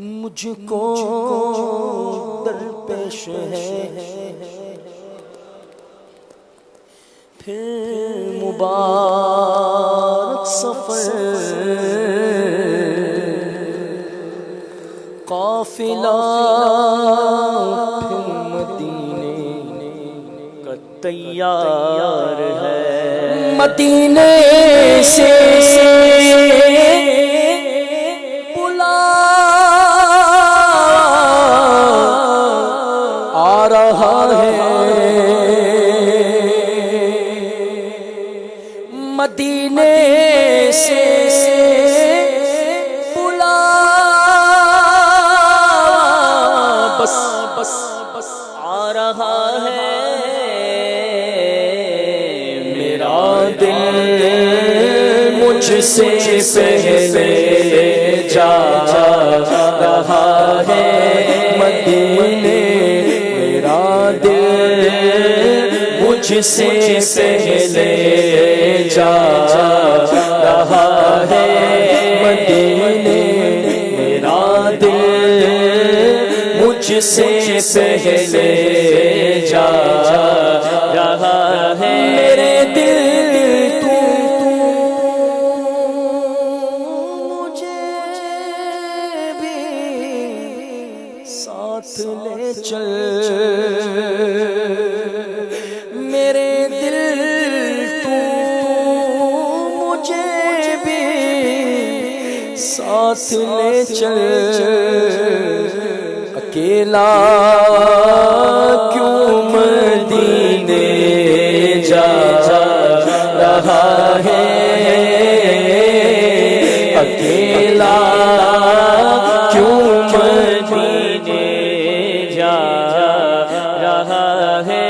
مجھ کو درپیش ہے پھر مبارک سفر، قافلہ پھر مدینے کا تیار ہے، مدینے سے بلا آ رہا ہے، مدینے سے بلا بس بس بس آ رہا ہے، میرا دل مجھ سے پہلے جا رہا ہے مدینے، میرا دل مجھ سے پہلے جا رہا ہے مدینے، میرا دل مجھ سے پہلے جا رہا ہے، میرے دل تو مجھے بھی ساتھ لے چل، میرے دل تو مجھے بھی ساتھ لے چل، اکیلا کیوں مدینے جا رہا ہے، اکیلا کیوں مدینے جا رہا ہے،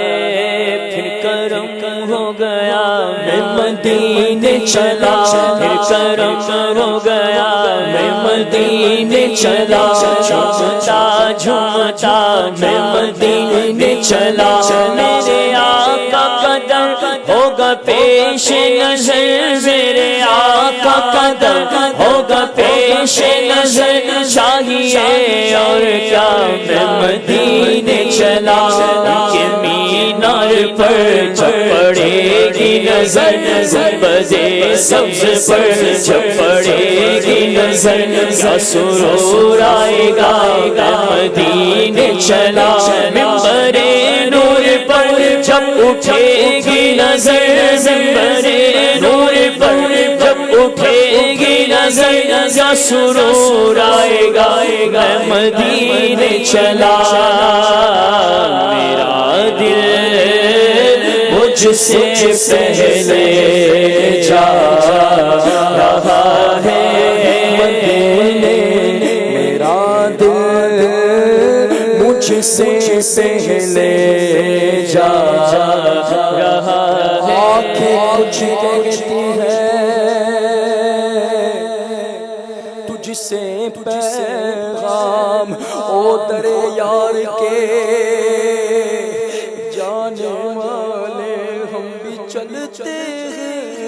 پھر کرم ہو گیا میں مدینے چلا، پھر کرم ہو گیا میں مدینے چلا، جھومتا جھومتا میں مدینے چلا، میرے آقا قدم ہوگا پیش نظر، میرے آقا قدم ہوگا پیش نظر، چاہیے اور کیا میں مدینے چلا، کہ مینار پر جب پڑے گی نظر، گنبدِ سبز پر جب پڑے گی نظر، کیا سرور آئے گا میں مدینے چلا، منبرِ نور پر جب اٹھے گی نظر، منبرِ نور پر جب اٹھے گی نظر، کیا سرور آئے گا میں مدینے چلا، میرا دل مجھ سے پہلے جا رہا ہے مدینے، میرا دل مجھ سے پہلے جا رہا ہے، آنکھیں کچھ کہتی ہے تجھ سے پیغام او در یار کے، جانے والے ہم بھی چلتے ہیں،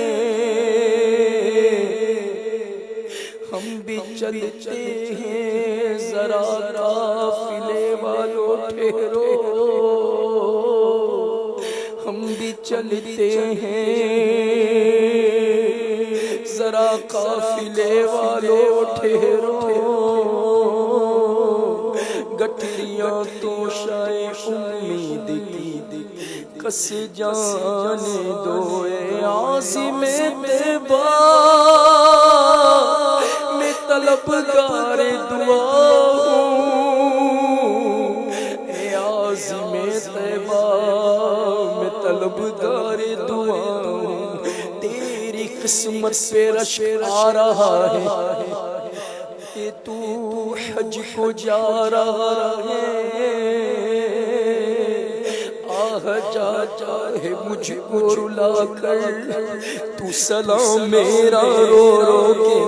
ہم بھی چلتے ہیں، ذرا قافلے والوں ٹھہرو، ہم بھی چلتے ہیں، ذرا قافلے والوں ٹھہرو، گٹھلیاں تو شاید امید کی کس جانے دو، اے عاصم طیبہ میں طلبگار دعا ہوں، اے عاصم طیبہ میں طلبگار دعا ہوں، تیری قسمت پہ رشک آ رہا ہے کہ تو حج کو جا رہا ہے، جا چاہے مجھ کو رلا کر تو سلام میرا رو رو کے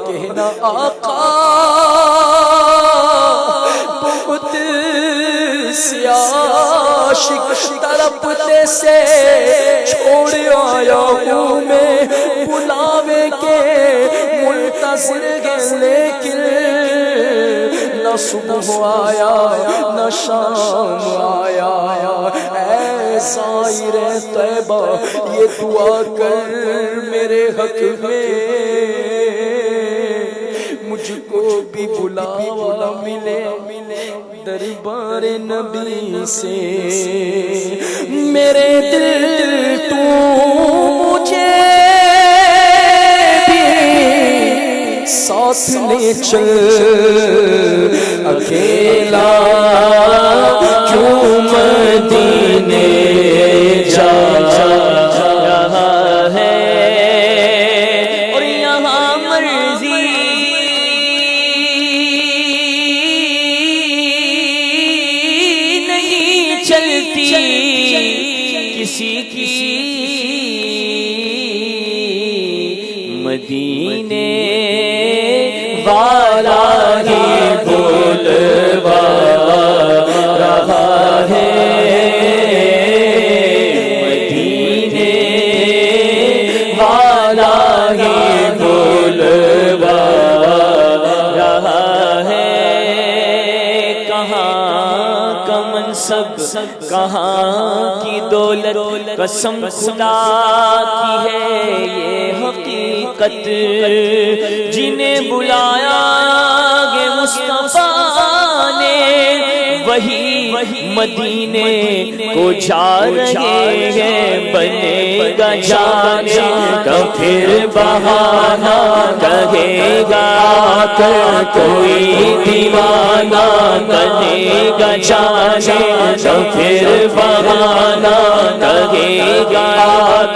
کہنا آقا بہت سے عاشق تڑپتے سے چھوڑ آیا ہوں میں، بلاوے کے منتظر ہیں لیکن نہ صبح آیا نہ شام آیا، اے زائر طیبہ یہ دعا کر میرے حق میں مجھ کو بھی بلاوا ملے دربار نبی سے، میرے دل تو مجھے بھی ساتھ لے چل، اکیلا کیوں مدینے جا رہا ہے، اور یہاں مرضی نہیں چلتی کسی کی، مدینے والا ہی بولوا رہا ہے، مدینے والا ہی بولوا رہا ہے، کہاں کا منصب کہاں کی دولت، قسم خدا کی ہے یہ حقیقت، جنہیں بلایا گے مصطفیٰ نے وہی مدینے کو جا رہے ہیں، بنے گا جانے تو پھر بہانہ کہے گا کر کوئی دیوانہ، بنے گا جانے تو پھر بہانہ کہے گا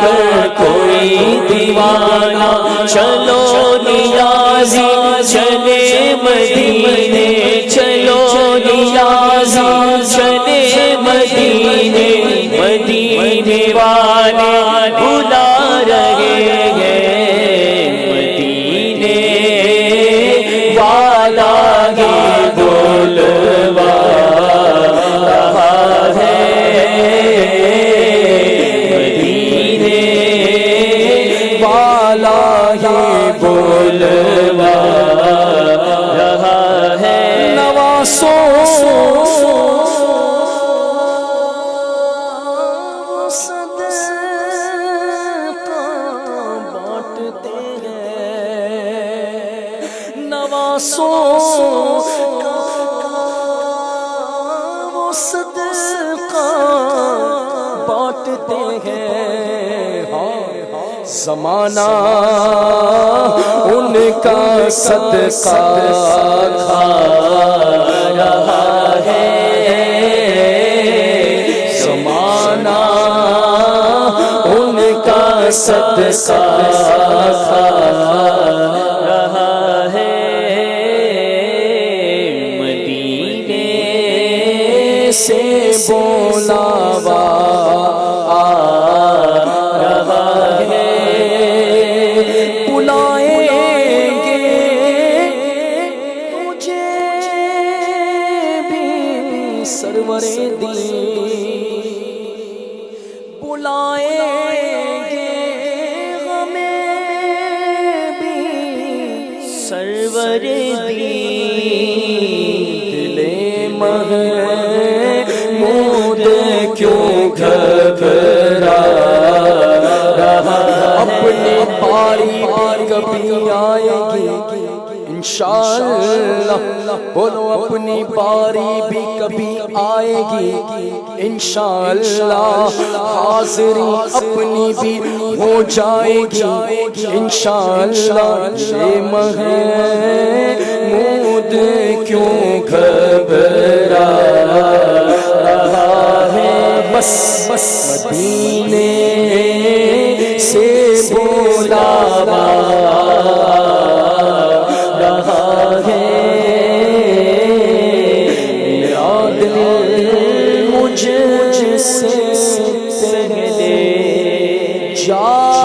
کر کوئی دیوانہ، چلو نیازی چلے مدینے، چلو نیازی چلے مدینے، مدینے والے بلا رہے ہیں، مدینے والا ہی بولوا رہا ہے، مدینے والا ہی بولوا رہا ہے، نواسوں وہ صدقہ بانٹتے ہیں، زمانہ ان کا صدقہ کھا رہا ہے، زمانہ ان کا صدقہ کھا رہا ہے، سے بولاوا آ رہا ہے، بلائیں گے مجھے بھی سرور دی، بلائیں گے ہمیں بھی سرور دی، دل محمود کیوں گھبرا رہا، اپنی باری کبھی آئے گی انشاءاللہ، بولو اپنی باری بھی کبھی آئے گی انشاءاللہ، حاضری اپنی بھی ہو جائے گی انشاءاللہ، یہ محمود کیوں گھبرا رہا ہے، بس مدینے سے بولاوا رہا ہے، میرا دل مجھ سے پہلے جا